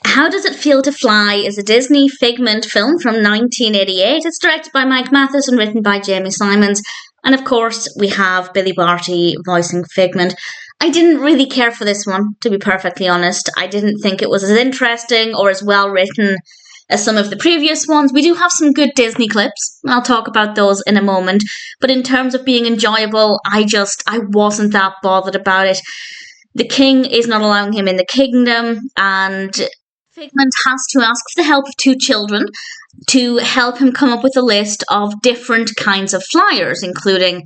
How Does It Feel to Fly is a Disney Figment film from 1988. It's directed by Mike Mathis and written by Jamie Simons. And of course, we have Billy Barty voicing Figment. I didn't really care for this one, to be perfectly honest. I didn't think it was as interesting or as well written as some of the previous ones. We do have some good Disney clips. I'll talk about those in a moment. But in terms of being enjoyable, I wasn't that bothered about it. The king is not allowing him in the kingdom, and Figment has to ask for the help of two children to help him come up with a list of different kinds of flyers, including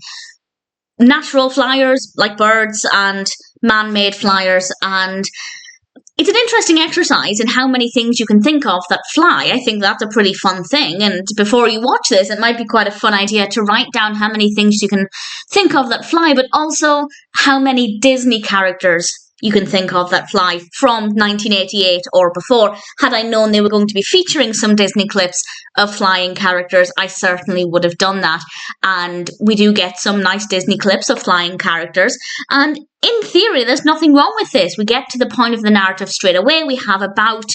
natural flyers like birds and man-made flyers. And it's an interesting exercise in how many things you can think of that fly. I think that's a pretty fun thing. And before you watch this, it might be quite a fun idea to write down how many things you can think of that fly, but also how many Disney characters you can think of that fly from 1988 or before. Had I known they were going to be featuring some Disney clips of flying characters, I certainly would have done that. And we do get some nice Disney clips of flying characters. And in theory, there's nothing wrong with this. We get to the point of the narrative straight away. We have about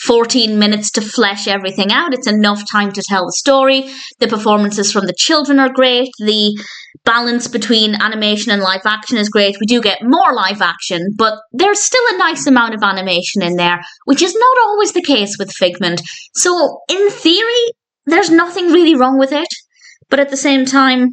14 minutes to flesh everything out. It's enough time to tell the story. The performances from the children are great. The balance between animation and live action is great. We do get more live action, but there's still a nice amount of animation in there, which is not always the case with Figment. So in theory, there's nothing really wrong with it, but at the same time,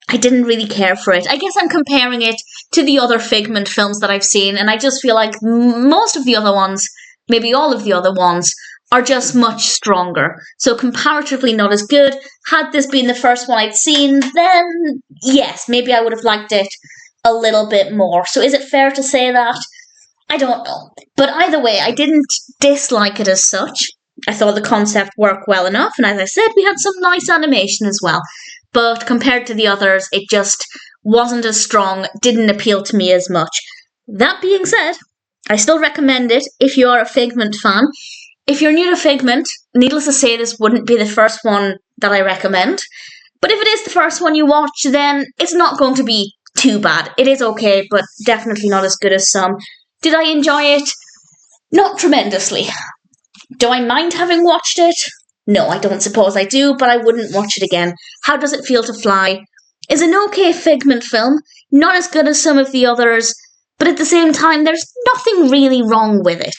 I didn't really care for it. I guess I'm comparing it to the other Figment films that I've seen, and I just feel like most of the other ones, maybe all of the other ones, are just much stronger. So comparatively not as good. Had this been the first one I'd seen, then yes, maybe I would have liked it a little bit more. So is it fair to say that? I don't know. But either way, I didn't dislike it as such. I thought the concept worked well enough, and as I said, we had some nice animation as well. But compared to the others, it just wasn't as strong, didn't appeal to me as much. That being said, I still recommend it if you are a Figment fan. If you're new to Figment, needless to say, this wouldn't be the first one that I recommend. But if it is the first one you watch, then it's not going to be too bad. It is okay, but definitely not as good as some. Did I enjoy it? Not tremendously. Do I mind having watched it? No, I don't suppose I do, but I wouldn't watch it again. How Does It Feel to Fly is an okay Figment film, not as good as some of the others, but at the same time, there's nothing really wrong with it.